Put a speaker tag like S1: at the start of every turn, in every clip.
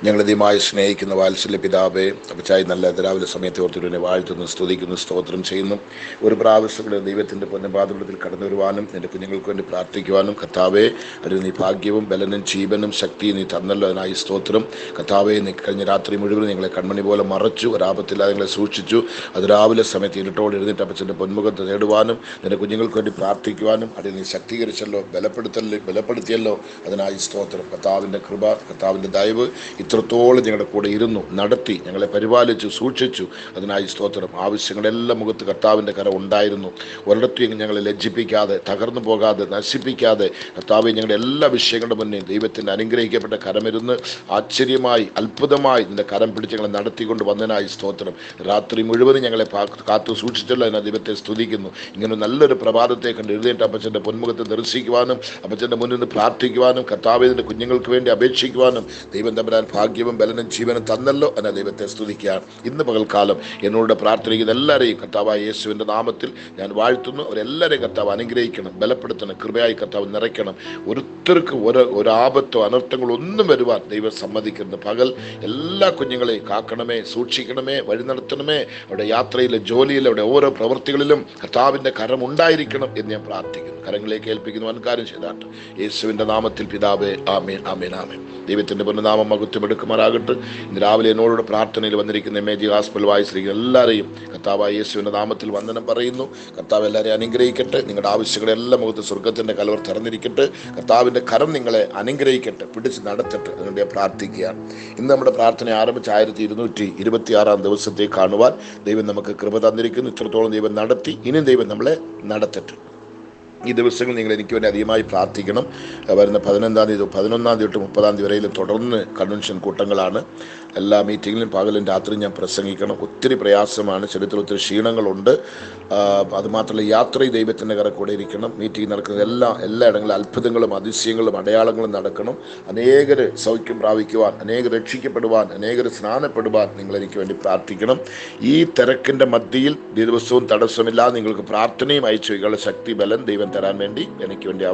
S1: ഞങ്ങൾ അധികമായി സ്നേഹിക്കുന്ന വാത്സല്യ പിതാവേ, അപ്പച്ചായി നല്ല രാവിലെ സമയത്ത് ഓർത്തിട്ട് വാഴ്ത്തുന്നു, സ്തുതിക്കുന്നു, സ്തോത്രം ചെയ്യുന്നു. ഒരു പ്രാവശ്യം ദൈവത്തിൻ്റെ പൊന്നപാതത്തിൽ കടന്നു വരുവാനും എൻ്റെ കുഞ്ഞുങ്ങൾക്ക് വേണ്ടി പ്രാർത്ഥിക്കുവാനും കർത്താവേ, അതിന് നീ ഭാഗ്യവും ബലനും ജീവനും ശക്തിയും നീ തന്നല്ലോ. അതിനായി സ്തോത്രം. കർത്താവേ, നീ കഴിഞ്ഞ രാത്രി മുഴുവൻ ഞങ്ങളെ കൺമണി പോലെ മറച്ചു, ഒരാപത്തില്ലാതെ ഞങ്ങളെ സൂക്ഷിച്ചു. അത് രാവിലെ സമയത്ത് ഇരുട്ടോട് എഴുന്നേറ്റ് അപ്പച്ചൻ്റെ പൊന്മുഖത്ത് നേടുവാനും നിൻ്റെ കുഞ്ഞുങ്ങൾക്ക് വേണ്ടി പ്രാർത്ഥിക്കുവാനും അതിൽ നീ ശക്തീകരിച്ചല്ലോ, ബലപ്പെടുത്തിയല്ലോ. അതിനായി സ്തോത്രം. കർത്താവിൻ്റെ കൃപ, കർത്താവിൻ്റെ ദയവ് ഇത്രത്തോളം ഞങ്ങളുടെ കൂടെ ഇരുന്നു, നടത്തി, ഞങ്ങളെ പരിപാലിച്ചു, സൂക്ഷിച്ചു. അതിനായി സ്തോത്രം. ആവശ്യങ്ങളെല്ലാം മുഖത്ത് കർത്താവിൻ്റെ കരം ഉണ്ടായിരുന്നു. ഒരിടത്തും ഞങ്ങളെ ലജ്ജിപ്പിക്കാതെ, തകർന്നു പോകാതെ, നശിപ്പിക്കാതെ കർത്താവ് ഞങ്ങളുടെ എല്ലാ വിഷയങ്ങളുടെ മുന്നേ ദൈവത്തിൻ്റെ അനുഗ്രഹിക്കപ്പെട്ട കരമിരുന്ന് ആശ്ചര്യമായി, അത്ഭുതമായി നിന്റെ കരം പിടിച്ച് ഞങ്ങളെ നടത്തിക്കൊണ്ട് വന്നതിനായി സ്തോത്രം. രാത്രി മുഴുവനും ഞങ്ങളെ കാത്തു സൂക്ഷിച്ചല്ലോ. അതിനാ ദൈവത്തെ സ്തുതിക്കുന്നു. ഇങ്ങനെ നല്ലൊരു പ്രഭാതത്തെ കണ്ട് എഴുന്നേറ്റ് അപ്പച്ചൻ്റെ പൊന്മുഖത്ത് ദർശിക്കുവാനും അപ്പച്ചൻ്റെ മുന്നിൽ നിന്ന് പ്രാർത്ഥിക്കുവാനും കർത്താവിൻ്റെ കുഞ്ഞുങ്ങൾക്ക് വേണ്ടി അപേക്ഷിക്കുവാനും ദൈവം തമ്പുരാൻ ഭാഗ്യവും ബലനും ജീവനും തന്നല്ലോ. എന്നാൽ ദൈവത്തെ സ്തുതിക്കുകയാണ്. ഇന്ന് പകൽക്കാലം എന്നോട് പ്രാർത്ഥിക്കുന്ന എല്ലാവരെയും കർത്താവായ യേശുവിൻ്റെ നാമത്തിൽ ഞാൻ വാഴ്ത്തുന്നു. അവരെല്ലാവരെയും കർത്താവ് അനുഗ്രഹിക്കണം, ബലപ്പെടുത്തണം, കൃപയായി കർത്താവ് നിറയ്ക്കണം. ഒരുത്തർക്കും ഒരു ആപത്തോ അനർത്ഥങ്ങളോ ഒന്നും വരുവാൻ ദൈവം സമ്മതിക്കരുത്. പകൽ എല്ലാ കുഞ്ഞുങ്ങളെയും കാക്കണമേ, സൂക്ഷിക്കണമേ, വഴി നടത്തണമേ. അവിടെ യാത്രയിലെ, ജോലിയിലെ, അവിടെ ഓരോ പ്രവൃത്തികളിലും കർത്താവിൻ്റെ കരം ഉണ്ടായിരിക്കണം എന്ന് ഞാൻ പ്രാർത്ഥിക്കുന്നു. കരങ്ങളിലേക്ക് ഏൽപ്പിക്കുന്നു. വൻകാര്യം ചെയ്താട്ട് യേശുവിൻ്റെ നാമത്തിൽ പിതാവേ, ആമേൻ, ആമേൻ, ആമേൻ. ദൈവത്തിൻ്റെ പൊന്നുനാമം മഹത്വമെടുക്കുമാറാകട്ടെ. ഇന്ന് രാവിലെ എന്നോട് പ്രാർത്ഥനയിൽ വന്നിരിക്കുന്ന MAG ഹോസ്പിറ്റൽ വായിച്ചിരിക്കുന്ന എല്ലാവരെയും കർത്താവായ യേശുവിൻ്റെ നാമത്തിൽ വന്ദനം പറയുന്നു. കർത്താവ് എല്ലാവരെയും അനുഗ്രഹിക്കട്ടെ. നിങ്ങളുടെ ആവശ്യങ്ങളെല്ലാം മുഖത്ത് സ്വർഗത്തിൻ്റെ കലവർ തുറന്നിരിക്കട്ടെ. കർത്താവിൻ്റെ കരം നിങ്ങളെ അനുഗ്രഹിക്കട്ടെ, പിടിച്ച് നടത്തട്ടെ. അതുകൊണ്ട് ഞാൻ പ്രാർത്ഥിക്കുകയാണ്. ഇന്ന് നമ്മുടെ പ്രാർത്ഥന ആരംഭിച്ച് 1226 ദിവസത്തേക്ക് കാണുവാൻ ദൈവം നമുക്ക് കൃപ തന്നിരിക്കുന്നു. ഇത്രത്തോളം ദൈവം നടത്തി, ഇനിയും ദൈവം നമ്മളെ നടത്തട്ടെ. ഈ ദിവസങ്ങൾ നിങ്ങൾ എനിക്ക് വേണ്ടി അധികമായി പ്രാർത്ഥിക്കണം. വരുന്ന 15-ാം തീയതി, 11-ാം തീയതി തൊട്ട് 30-ാം തീയതി വരെയും തുടർന്ന് കൺവെൻഷൻ കൂട്ടങ്ങളാണ്. എല്ലാ മീറ്റിങ്ങിലും പകലും രാത്രിയും ഞാൻ പ്രസംഗിക്കണം. ഒത്തിരി പ്രയാസമാണ്, ശരീരത്തിൽ ഒത്തിരി ക്ഷീണങ്ങളുണ്ട്. അതുമാത്രമല്ല, യാത്രയിൽ ദൈവത്തിൻ്റെ കര കൂടെ ഇരിക്കണം. മീറ്റിംഗ് നടക്കുന്ന എല്ലായിടങ്ങളിലും അത്ഭുതങ്ങളും അതിശയങ്ങളും അടയാളങ്ങളും നടക്കണം. അനേകർ സൗഖ്യം പ്രാപിക്കുവാൻ, അനേകർ രക്ഷിക്കപ്പെടുവാൻ, അനേകർ സ്നാനപ്പെടുവാൻ നിങ്ങൾ എനിക്ക് വേണ്ടി പ്രാർത്ഥിക്കണം. ഈ തിരക്കിൻ്റെ മധ്യയിൽ ദിവസവും തടസ്സമില്ലാതെ നിങ്ങൾക്ക് പ്രാർത്ഥനയും അയച്ചു വയ്ക്കാനുള്ള ശക്തി, ബലം ദൈവം തരാൻ വേണ്ടി എനിക്ക് വേണ്ടി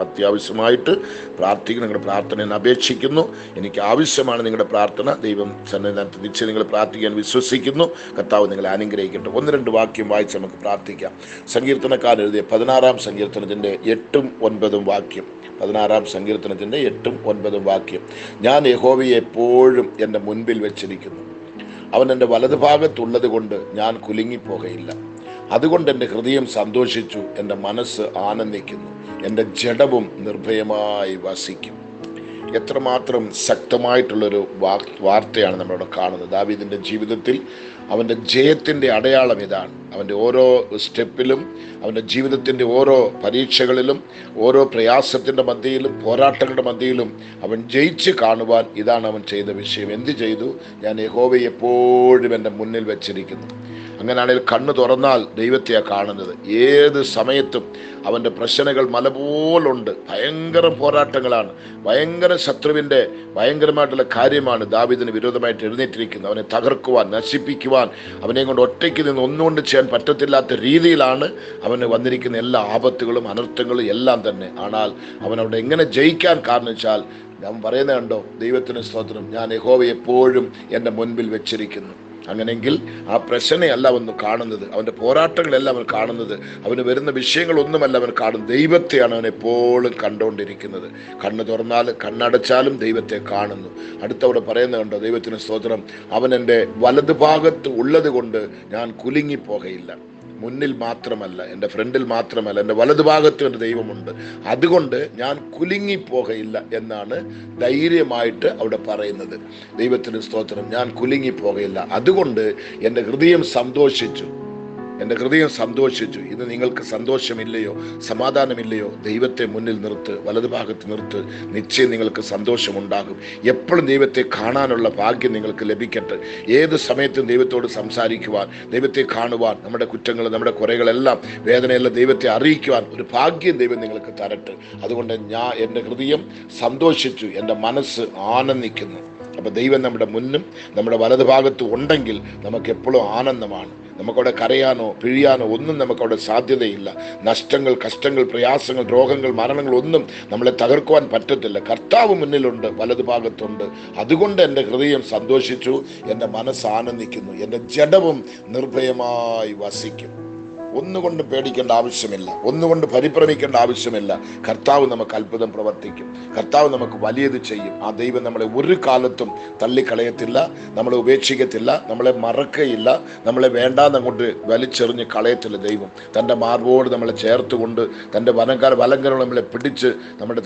S1: അത്യാവശ്യമായിട്ട് പ്രാർത്ഥിക്കണം. നിങ്ങളുടെ പ്രാർത്ഥനയെ അപേക്ഷിക്കുന്നു. എനിക്ക് ആവശ്യമാണ് നിങ്ങളുടെ പ്രാർത്ഥന. ദൈവം തിരിച്ച് നിങ്ങൾ പ്രാർത്ഥിക്കാൻ വിശ്വസിക്കുന്നു. കർത്താവ് നിങ്ങളെ അനുഗ്രഹിക്കട്ടെ. 1-2 വാക്യം വായിച്ച് നമുക്ക് പ്രാർത്ഥിക്കാം. സങ്കീർത്തനക്കാരൻ എഴുതിയ 16-ാം സങ്കീർത്തനത്തിൻ്റെ 8-9 വാക്യം. 16-ാം സങ്കീർത്തനത്തിൻ്റെ 8-9 വാക്യം. ഞാൻ യഹോവയെ എപ്പോഴും എൻ്റെ മുൻപിൽ വെച്ചിരിക്കുന്നു. അവൻ എൻ്റെ വലതുഭാഗത്തുള്ളത് കൊണ്ട് ഞാൻ കുലുങ്ങിപ്പോകയില്ല. അതുകൊണ്ട് എൻ്റെ ഹൃദയം സന്തോഷിച്ചു, എൻ്റെ മനസ്സ് ആനന്ദിക്കുന്നു, എൻ്റെ ജഡവും നിർഭയമായി വസിക്കും. എത്രമാത്രം ശക്തമായിട്ടുള്ളൊരു വാർത്തയാണ് നമ്മളിവിടെ കാണുന്നത്. ദാവീദിൻ്റെ ജീവിതത്തിൽ അവൻ്റെ ജയത്തിൻ്റെ അടയാളം ഇതാണ്. അവൻ്റെ ഓരോ സ്റ്റെപ്പിലും, അവൻ്റെ ജീവിതത്തിൻ്റെ ഓരോ പരീക്ഷകളിലും, ഓരോ പ്രയാസത്തിൻ്റെ മധ്യയിലും, പോരാട്ടങ്ങളുടെ മധ്യയിലും അവൻ ജയിച്ച് കാണുവാൻ ഇതാണ് അവൻ ചെയ്ത വിഷയം. എന്ത് ചെയ്തു? ഞാൻ യഹോവയെ എപ്പോഴും എൻ്റെ മുന്നിൽ വെച്ചിരിക്കുന്നു. അങ്ങനെയാണെങ്കിൽ കണ്ണ് തുറന്നാൽ ദൈവത്തെയാണ് കാണുന്നത്. ഏത് സമയത്തും അവൻ്റെ പ്രശ്നങ്ങൾ മല പോലുണ്ട്. ഭയങ്കര പോരാട്ടങ്ങളാണ്, ഭയങ്കര ശത്രുവിൻ്റെ ഭയങ്കരമായിട്ടുള്ള കാര്യമാണ് ദാവീദിന് വിരോധമായിട്ട് എഴുന്നേറ്റിരിക്കുന്നത്. അവനെ തകർക്കുവാൻ, നശിപ്പിക്കുവാൻ, അവനെ കൊണ്ട് ഒറ്റയ്ക്ക് നിന്ന് ഒന്നുകൊണ്ട് ചെയ്യാൻ പറ്റത്തില്ലാത്ത രീതിയിലാണ് അവന് വന്നിരിക്കുന്ന എല്ലാ ആപത്തുകളും അനർത്ഥങ്ങളും എല്ലാം തന്നെ. ஆனால் അവൻ അവിടെ എങ്ങനെ ജയിക്കാൻ കാരണം വെച്ചാൽ ഞാൻ പറയുന്നത് കണ്ടോ, ദൈവത്തിന് സ്തോത്രം, ഞാൻ യഹോവയെ എപ്പോഴും എൻ്റെ മുൻപിൽ വെച്ചിരിക്കുന്നു. അങ്ങനെയെങ്കിൽ ആ പ്രശ്നമല്ല അവൻ കാണുന്നത്, അവൻ്റെ പോരാട്ടങ്ങളെല്ലാം അവൻ കാണുന്നത്, അവന് വരുന്ന വിഷയങ്ങളൊന്നുമല്ല അവൻ കാണുന്നത്, ദൈവത്തെയാണ് അവൻ എപ്പോഴും കണ്ടുകൊണ്ടിരിക്കുന്നത്. കണ്ണ് തുറന്നാൽ, കണ്ണടച്ചാലും ദൈവത്തെ കാണുന്നു. അടുത്തവിടെ പറയുന്നത് കണ്ടോ, ദൈവത്തിന് സ്തോത്രം, അവൻ എൻ്റെ വലതുഭാഗത്ത് ഉള്ളത് കൊണ്ട് ഞാൻ കുലുങ്ങിപ്പോകയില്ല. മുന്നിൽ മാത്രമല്ല, എൻ്റെ ഫ്രണ്ടിൽ മാത്രമല്ല, എൻ്റെ വലതുഭാഗത്തും എൻ്റെ ദൈവമുണ്ട്. അതുകൊണ്ട് ഞാൻ കുലുങ്ങിപ്പോകയില്ല എന്നാണ് ധൈര്യമായിട്ട് അവിടെ പറയുന്നത്. ദൈവത്തിന് സ്തോത്രം, ഞാൻ കുലുങ്ങിപ്പോകയില്ല. അതുകൊണ്ട് എൻ്റെ ഹൃദയം സന്തോഷിച്ചു, എൻ്റെ ഹൃദയം സന്തോഷിച്ചു. ഇന്ന് നിങ്ങൾക്ക് സന്തോഷമില്ലയോ, സമാധാനമില്ലയോ? ദൈവത്തെ മുന്നിൽ നിർത്ത്, വലതുഭാഗത്ത് നിർത്ത്. നിശ്ചയം നിങ്ങൾക്ക് സന്തോഷമുണ്ടാകും. എപ്പോഴും ദൈവത്തെ കാണാനുള്ള ഭാഗ്യം നിങ്ങൾക്ക് ലഭിക്കട്ടെ. ഏത് സമയത്തും ദൈവത്തോട് സംസാരിക്കുവാൻ, ദൈവത്തെ കാണുവാൻ, നമ്മുടെ കുറ്റങ്ങൾ, നമ്മുടെ കുറകളെല്ലാം, വേദനയെല്ലാം ദൈവത്തെ അറിയിക്കുവാൻ ഒരു ഭാഗ്യം ദൈവം നിങ്ങൾക്ക് തരട്ടെ. അതുകൊണ്ട് എൻ്റെ ഹൃദയം സന്തോഷിച്ചു, എൻ്റെ മനസ്സ് ആനന്ദിക്കുന്നു. അപ്പോൾ ദൈവം നമ്മുടെ മുന്നും നമ്മുടെ വലതുഭാഗത്തും ഉണ്ടെങ്കിൽ നമുക്ക് എപ്പോഴും ആനന്ദമാണ്. നമുക്കവിടെ കരയാനോ പിഴിയാനോ ഒന്നും നമുക്കവിടെ സാധ്യതയില്ല. നഷ്ടങ്ങൾ, കഷ്ടങ്ങൾ, പ്രയാസങ്ങൾ, രോഗങ്ങൾ, മരണങ്ങൾ ഒന്നും നമ്മളെ തകർക്കുവാൻ പറ്റത്തില്ല. കർത്താവ് മുന്നിലുണ്ട്, വലതു ഭാഗത്തുണ്ട്. അതുകൊണ്ട് എൻ്റെ ഹൃദയം സന്തോഷിച്ചു, എൻ്റെ മനസ്സ് ആനന്ദിക്കുന്നു, എൻ്റെ ജഡവും നിർഭയമായി വസിക്കും. ഒന്നുകൊണ്ട് പേടിക്കേണ്ട ആവശ്യമില്ല, ഒന്നുകൊണ്ട് പരിഭ്രമിക്കേണ്ട ആവശ്യമില്ല. കർത്താവ് നമുക്ക് അത്ഭുതം പ്രവർത്തിക്കും, കർത്താവ് നമുക്ക് വലിയത് ചെയ്യും. ആ ദൈവം നമ്മളെ ഒരു കാലത്തും തള്ളിക്കളയത്തില്ല, നമ്മളെ ഉപേക്ഷിക്കത്തില്ല, നമ്മളെ മറക്കയില്ല, നമ്മളെ വേണ്ടാന്ന് അങ്ങോട്ട് വലിച്ചെറിഞ്ഞ് കളയത്തില്ല. ദൈവം തൻ്റെ മാർബോട് നമ്മളെ ചേർത്തുകൊണ്ട് തൻ്റെ വലങ്കരം നമ്മളെ പിടിച്ച്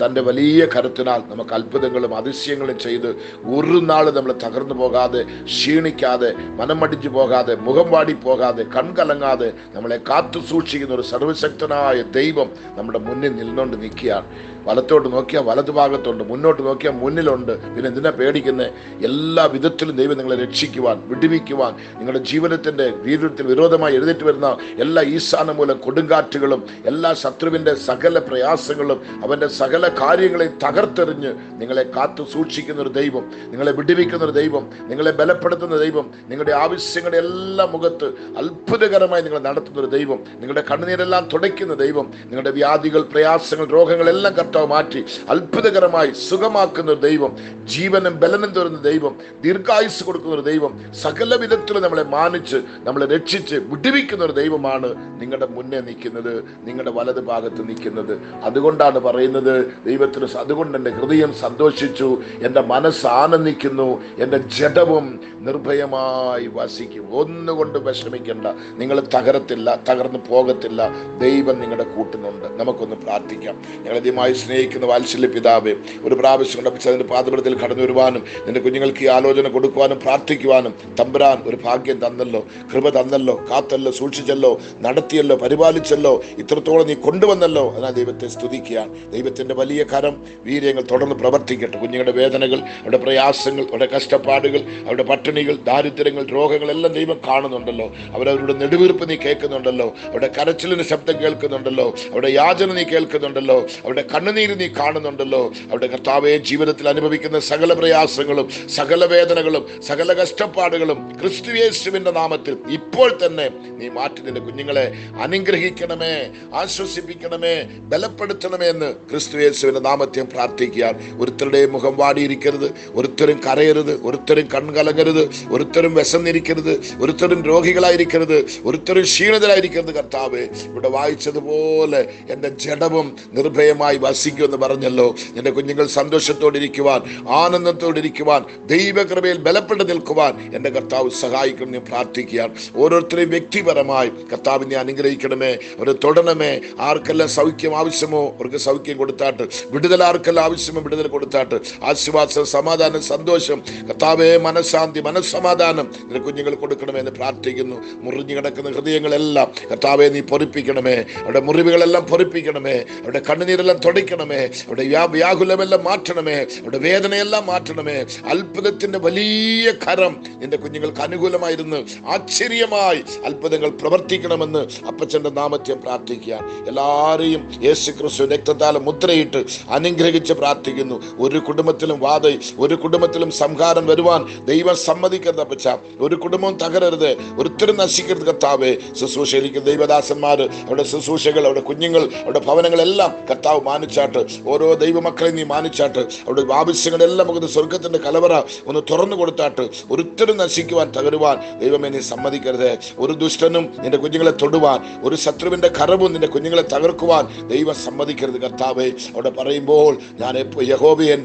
S1: തൻ്റെ വലിയ കരുത്തിനാൽ നമുക്ക് അത്ഭുതങ്ങളും അതിശയങ്ങളും ചെയ്ത് ഒരു നാൾ നമ്മൾ തകർന്നു പോകാതെ, ക്ഷീണിക്കാതെ, മനം മടിച്ചു പോകാതെ, മുഖം വാടി പോകാതെ, കൺകലങ്ങാതെ നമ്മളെ കാത്തു സൂക്ഷിക്കുന്ന ഒരു സർവശക്തനായ ദൈവം നമ്മുടെ മുന്നിൽ നിന്നുകൊണ്ട് നിൽക്കുകയാണ്. വലത്തോട്ട് നോക്കിയാൽ വലതു ഭാഗത്തുണ്ട്, മുന്നോട്ട് നോക്കിയാൽ മുന്നിലുണ്ട്. പിന്നെ എന്തിനാ പേടിക്കുന്നത്? എല്ലാ വിധത്തിലും ദൈവം നിങ്ങളെ രക്ഷിക്കുവാൻ, വിടുവിക്കുവാൻ, നിങ്ങളുടെ ജീവിതത്തിൻ്റെ ജീവിതത്തിൽ വിരോധമായി എഴുന്നേറ്റ് വരുന്ന എല്ലാ ഈശാന മൂലം കൊടുങ്കാറ്റുകളും, എല്ലാ ശത്രുവിൻ്റെ സകല പ്രയാസങ്ങളും, അവൻ്റെ സകല കാര്യങ്ങളെയും തകർത്തെറിഞ്ഞ് നിങ്ങളെ കാത്തു സൂക്ഷിക്കുന്ന ഒരു ദൈവം, നിങ്ങളെ വിടുവിക്കുന്ന ഒരു ദൈവം, നിങ്ങളെ ബലപ്പെടുത്തുന്ന ദൈവം, നിങ്ങളുടെ ആവശ്യങ്ങളുടെ എല്ലാ മുഖത്ത് അത്ഭുതകരമായി നിങ്ങളെ നടത്തുന്ന ഒരു ദൈവം, നിങ്ങളുടെ കണ്ണുനീരെല്ലാം തുടയ്ക്കുന്ന ദൈവം, നിങ്ങളുടെ വ്യാധികൾ, പ്രയാസങ്ങൾ, രോഗങ്ങളെല്ലാം കർത്താവ് മാറ്റി അത്ഭുതകരമായി സുഖമാക്കുന്ന ഒരു ദൈവം, ജീവനും ബലനും തരുന്ന ദൈവം, ദീർഘായുസ് കൊടുക്കുന്ന ഒരു ദൈവം, സകല വിധത്തിലും നമ്മളെ മാനിച്ച് നമ്മളെ രക്ഷിച്ച് വിടുവിക്കുന്ന ഒരു ദൈവമാണ് നിങ്ങളുടെ മുന്നേ നിൽക്കുന്നത്, നിങ്ങളുടെ വലത് ഭാഗത്ത് നിൽക്കുന്നത്. അതുകൊണ്ടാണ് പറയുന്നത് ദൈവത്തിന്, അതുകൊണ്ട് എൻ്റെ ഹൃദയം സന്തോഷിച്ചു, എൻ്റെ മനസ്സ് ആനന്ദിക്കുന്നു, എൻ്റെ ജഡവും നിർഭയമായി വസിക്കും. ഒന്നുകൊണ്ട് വിഷമിക്കേണ്ട, നിങ്ങൾ തകരത്തില്ല, തകർന്നു പോകത്തില്ല. ദൈവം നിങ്ങളുടെ കൂട്ടുന്നുണ്ട്. നമുക്കൊന്ന് പ്രാർത്ഥിക്കാം. ഞങ്ങളധികമായി സ്നേഹിക്കുന്ന വാത്സല്യ പിതാവേ, ഒരു പ്രാവശ്യം അതിന്റെ പാദപീഠത്തിൽ കടന്നു വരുവാനും നിന്റെ കുഞ്ഞുങ്ങൾക്ക് ഈ ആലോചന കൊടുക്കുവാനും പ്രാർത്ഥിക്കുവാനും തമ്പുരാൻ ഒരു ഭാഗ്യം തന്നല്ലോ, കൃപ തന്നല്ലോ, കാത്തല്ലോ, സൂക്ഷിച്ചല്ലോ, നടത്തിയല്ലോ, പരിപാലിച്ചല്ലോ, ഇത്രത്തോളം നീ കൊണ്ടുവന്നല്ലോ. അതിനാൽ ദൈവത്തെ സ്തുതിക്കുകയാണ്. ദൈവത്തിന്റെ വലിയ കരം, വീര്യങ്ങൾ തുടർന്ന് പ്രവർത്തിക്കട്ടെ. കുഞ്ഞുങ്ങളുടെ വേദനകൾ, അവരുടെ പ്രയാസങ്ങൾ, അവരുടെ കഷ്ടപ്പാടുകൾ, അവരുടെ പട്ടിണികൾ, ദാരിദ്ര്യങ്ങൾ, രോഗങ്ങളെല്ലാം ദൈവം കാണുന്നുണ്ടല്ലോ. അവരവരുടെ നെടുവീർപ്പ് നീ കേൾക്കുന്നുണ്ടല്ലോ, അവരുടെ കരച്ചിലിന് ശബ്ദം കേൾക്കുന്നുണ്ടല്ലോ, അവരുടെ യാചന നീ കേൾക്കുന്നുണ്ടല്ലോ, അവരുടെ കണ്ണുനീര് നീ കാണുന്നുണ്ടല്ലോ. അവരുടെ കർത്താവേ, ജീവിതത്തിൽ അനുഭവിക്കുന്ന സകല പ്രയാസങ്ങളും, സകല വേദനകളും, സകല കഷ്ടപ്പാടുകളും ക്രിസ്തു യേശുവിന്റെ നാമത്തിൽ ഇപ്പോൾ തന്നെ നീ മാറ്റി നിന്റെ കുഞ്ഞുങ്ങളെ അനുഗ്രഹിക്കണമേ, ആശ്വസിപ്പിക്കണമേ, ബലപ്പെടുത്തണമേ എന്ന് ക്രിസ്തു യേശുവിന്റെ നാമത്തിൽ പ്രാർത്ഥിക്കാൻ. ഒരുത്തരുടെയും മുഖം വാടിയിരിക്കരുത്, ഒരുത്തരും കരയരുത്, ഒരുത്തരും കൺകലങ്ങരുത്, ഒരുത്തരും വിശന്നിരിക്കരുത്, ഒരുത്തരും രോഗികളായിരിക്കരുത്, ഒരുത്തരും ക്ഷീണിതരായിരിക്കരുത്. കർത്താവേ, ഇവിടെ വായിച്ചതുപോലെ എൻ്റെ ജഡവും നിർഭയമായി വസിക്കുമെന്ന് പറഞ്ഞല്ലോ. എൻ്റെ കുഞ്ഞുങ്ങൾ സന്തോഷത്തോടിരിക്കുവാൻ, ആനന്ദത്തോടിരിക്കുവാൻ, ദൈവകൃപയിൽ ബലപ്പെട്ട് നിൽക്കുവാൻ എൻ്റെ കർത്താവ് സഹായിക്കണം എന്ന് പ്രാർത്ഥിക്കുകയാണ്. ഓരോരുത്തരെയും വ്യക്തിപരമായി കർത്താവിനെ അനുഗ്രഹിക്കണമേ, അവരെ തൊടണമേ. ആർക്കെല്ലാം സൗഖ്യം ആവശ്യമോ അവർക്ക് സൗഖ്യം കൊടുത്താട്ട്, വിടുതൽ ആർക്കെല്ലാം ആവശ്യമോ വിടുതൽ കൊടുത്താട്ട്, ആശ്വാസം, സമാധാനം, സന്തോഷം, കർത്താവേ, മനഃശാന്തി, മനസ്സമാധാനം നിന്റെ കുഞ്ഞുങ്ങൾ കൊടുക്കണമേ എന്ന് പ്രാർത്ഥിക്കുന്നു. മുറിഞ്ഞു കിടക്കുന്ന ഹൃദയങ്ങളെല്ലാം കർത്താവെ നീ പൊറിപ്പിക്കണമേ, അവരുടെ മുറിവുകളെല്ലാം പൊറിപ്പിക്കണമേ, അവരുടെ കണ്ണുനീരെല്ലാം തുടയ്ക്കണമേ, അവരുടെ വ്യാകുലമെല്ലാം മാറ്റണമേ, അവരുടെ വേദനയെല്ലാം മാറ്റണമേ. അത്ഭുതത്തിന്റെ വലിയ കരം നിന്റെ കുഞ്ഞുങ്ങൾക്ക് അനുകൂലമായിരുന്നു ആശ്ചര്യമായി അത്ഭുതങ്ങൾ പ്രവർത്തിക്കണമെന്ന് അപ്പച്ചന്റെ നാമത്തെ പ്രാർത്ഥിക്കുക. എല്ലാവരെയും യേശു ക്രിസ്തു രക്തത്താൽ മുദ്രയിട്ട് അനുഗ്രഹിച്ച് പ്രാർത്ഥിക്കുന്നു. ഒരു കുടുംബത്തിലും ഒരു കുടുംബത്തിലും സംഹാരം വരുവാൻ ദൈവം സമ്മതിക്കരുത് അപ്പച്ച. ഒരു കുടുംബവും തകരരുത്, ഒരുത്തരും നശിക്കരുത് കർത്താവേ. ശുശ്രൂഷയിരിക്കുന്ന ദൈവദാസന്മാര്, അവരുടെ ശുശ്രൂഷകൾ, അവരുടെ കുഞ്ഞുങ്ങൾ, അവരുടെ ഭവനങ്ങളെല്ലാം കർത്താവ് മാനിച്ചാട്ട്, ഓരോ ദൈവമക്കളെ നീ മാനിച്ചാട്ട്, അവരുടെ ആവശ്യങ്ങളെല്ലാം നമുക്ക് സ്വർഗത്തിന്റെ കലവറ ഒന്ന് തുറന്നു കൊടുത്താട്ട്, ഒരുത്തരും നശിക്കുവാൻ, തകരുവാൻ ദൈവമേ നീ സമ്മതിക്കരുത്. ഒരു ദുഷ്ടനും നിന്റെ കുഞ്ഞുങ്ങളെ തൊടുവാൻ, ഒരു ശത്രുവിന്റെ കരവും നിന്റെ കുഞ്ഞുങ്ങളെ തകർക്കുവാൻ ദൈവം സമ്മതിക്കരുത് കർത്താവേ. അവിടെ പറയുമ്പോൾ ഞാൻ യഹോവയെ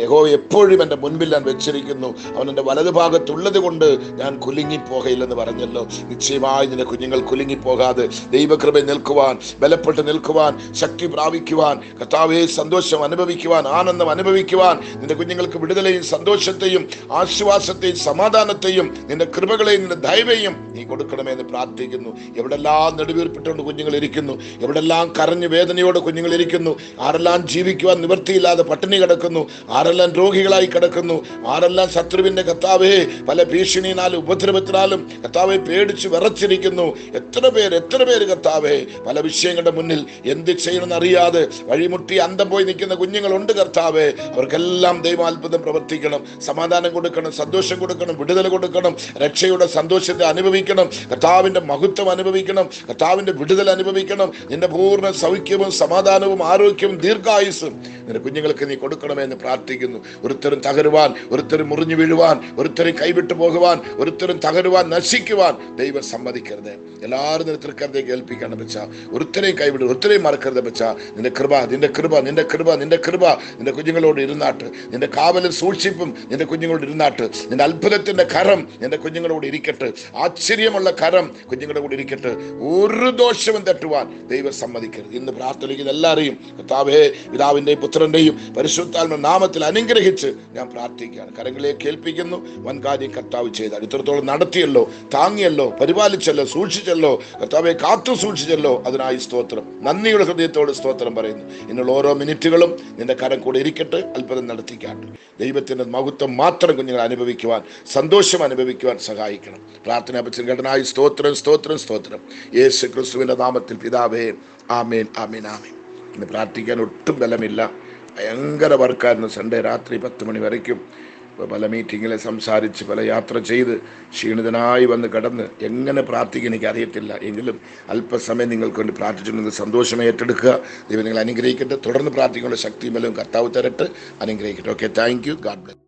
S1: യഹോവ എപ്പോഴും എൻ്റെ മുൻപിൽ ഞാൻ വെച്ചിരിക്കുന്നു, അവൻ എൻ്റെ വലതുഭാഗത്തുള്ളത് കൊണ്ട് ഞാൻ കുലുങ്ങിപ്പോകയില്ലെന്ന് പറഞ്ഞല്ലോ. നിശ്ചയമായി നിന്റെ കുഞ്ഞുങ്ങൾ കുലുങ്ങിപ്പോകാതെ ദൈവകൃപ നിൽക്കുവാൻ, ബലപ്പെട്ട് നിൽക്കുവാൻ, ശക്തി പ്രാപിക്കുവാൻ, കർത്താവേ സന്തോഷം അനുഭവിക്കുവാൻ, ആനന്ദം അനുഭവിക്കുവാൻ, നിന്റെ കുഞ്ഞുങ്ങൾക്ക് വിടുതലെയും സന്തോഷത്തെയും ആശ്വാസത്തെയും സമാധാനത്തെയും നിന്റെ കൃപകളെയും നിന്റെ ദയവേയും നീ കൊടുക്കണമേ എന്ന് പ്രാർത്ഥിക്കുന്നു. എവിടെല്ലാം നെടുവീർപ്പിട്ടുകൊണ്ട് കുഞ്ഞുങ്ങൾ ഇരിക്കുന്നു, എവിടെല്ലാം കരഞ്ഞ് വേദനയോടെ കുഞ്ഞുങ്ങൾ ഇരിക്കുന്നു, ആരെല്ലാം ജീവിക്കുവാൻ നിവൃത്തിയില്ലാതെ പട്ടിണി കിടക്കുന്നു, ആരെല്ലാം രോഗികളായി കിടക്കുന്നു, ആരെല്ലാം ശത്രുവിന്റെ കർത്താവേ പല ഭീഷണിയിനാലും ഉപദ്രവത്തിനാലും കർത്താവെ പേടിച്ച് വിറച്ചിരിക്കുന്നു. എത്ര പേര് കർത്താവേ പല വിഷയങ്ങളുടെ മുന്നിൽ എന്ത് ചെയ്യണം ചെയ്യണമെന്നറിയാതെ വഴിമുട്ടി അന്തം പോയി നിൽക്കുന്ന കുഞ്ഞുങ്ങളുണ്ട് കർത്താവേ. അവർക്കെല്ലാം ദൈവം അത്ഭുതം പ്രവർത്തിക്കണം, സമാധാനം കൊടുക്കണം, സന്തോഷം കൊടുക്കണം, വിടുതൽ കൊടുക്കണം, രക്ഷയുടെ സന്തോഷത്തെ അനുഭവിക്കണം, കർത്താവിന്റെ മഹത്വം അനുഭവിക്കണം, കർത്താവിന്റെ വിടുതൽ അനുഭവിക്കണം. നിന്റെ പൂർണ്ണ സൗഖ്യവും സമാധാനവും ആരോഗ്യവും ദീർഘായുസ്സും നിന്റെ കുഞ്ഞുങ്ങൾക്ക് നീ കൊടുക്കണമെന്ന് പ്രാർത്ഥിക്കുന്നു. ഒരുത്തരും തകരുവാൻ, ഒരുത്തരും മുറിഞ്ഞു വീഴുവാൻ, ഒരുത്തരും കൈവിട്ടു പോകുവാൻ, ഒരുത്തരും തകരുവാൻ, നശിക്കുവാൻ ദൈവം സമ്മതിക്കരുത്. എല്ലാവരും നിന്റെ തൃക്കരത്തേക്ക് ഏൽപ്പിക്കണം വെച്ചാ. ഒരുത്തരെയും കൈവിടും, ഒരുത്തരെയും മറക്കരുത് വെച്ചാ. നിന്റെ കൃപ, നിന്റെ കൃപ, നിന്റെ കൃപ, നിന്റെ കൃപ നിന്റെ കുഞ്ഞുങ്ങളോട് ഇരുന്നാട്ട്. നിന്റെ കാവലും സൂക്ഷിപ്പും നിന്റെ കുഞ്ഞുങ്ങളോട് ഇരുന്നാട്ട്. നിന്റെ അത്ഭുതത്തിന്റെ കരം നിന്റെ കുഞ്ഞുങ്ങളോട് ഇരിക്കട്ടെ. ആശ്ചര്യമുള്ള കരം കുഞ്ഞുങ്ങളുടെ കൂടെ ഇരിക്കട്ടെ. ഒരു ദോഷവും തട്ടുവാൻ ദൈവം സമ്മതിക്കരുത്. ഇന്ന് പ്രാർത്ഥിക്കുന്ന എല്ലാവരെയും കർത്താവേ, പിതാവിന്റെയും പുത്രന്റെയും പരിശുദ്ധാത്മ നാമത്തിൽ അനുഗ്രഹിച്ച് ഞാൻ പ്രാർത്ഥിക്കുകയാണ്. കരങ്ങളിലേക്ക് ഏൽപ്പിക്കുന്നു. വൻകാര്യം കർത്താവ് ചെയ്താൽ ഇത്രത്തോളം നടത്തിയല്ലോ, താങ്ങിയല്ലോ, പരിപാലിച്ചല്ലോ, സൂക്ഷിച്ചല്ലോ കർത്താവെ, കാത്തു സൂക്ഷിച്ചല്ലോ. അതിനായി സ്തോത്രം. നന്ദിയുടെ ഹൃദയത്തോട് സ്തോത്രം പറയുന്നു. ഇന്നുള്ള ഓരോ മിനിറ്റുകളും നിന്റെ കരം കൂടെ ഇരിക്കട്ടെ. അത്ഭുതം നടത്തിക്കാട്ട്. ദൈവത്തിന്റെ മഹത്വം മാത്രം കുഞ്ഞുങ്ങൾ അനുഭവിക്കുവാൻ, സന്തോഷം അനുഭവിക്കുവാൻ സഹായിക്കണം. പ്രാർത്ഥന കേട്ടനായി സ്തോത്രം, സ്തോത്രം, സ്തോത്രം. യേശു ക്രിസ്തുവിന്റെ നാമത്തിൽ പിതാവേ, ആമേൻ, ആമേൻ, ആമേൻ. ഇന്ന് പ്രാർത്ഥിക്കാൻ ഒട്ടും ബലമില്ല. ഭയങ്കര വർക്കായിരുന്നു. സൺഡേ രാത്രി 10 മണി വരയ്ക്കും പല മീറ്റിങ്ങിൽ സംസാരിച്ച് പല യാത്ര ചെയ്ത് ക്ഷീണിതനായി വന്ന് കടന്ന് എങ്ങനെ പ്രാർത്ഥിക്കാൻ എനിക്ക് അറിയത്തില്ല. എങ്കിലും അല്പസമയം നിങ്ങൾക്ക് വേണ്ടി പ്രാർത്ഥിച്ചു. നിങ്ങൾ സന്തോഷം ഏറ്റെടുക്കുക. ദൈവം നിങ്ങൾ അനുഗ്രഹിക്കട്ടെ. തുടർന്ന് പ്രാർത്ഥിക്കാനുള്ള ശക്തിയും ബലവും കർത്താവ് തരട്ടെ, അനുഗ്രഹിക്കട്ടെ. Okay, thank you. God bless.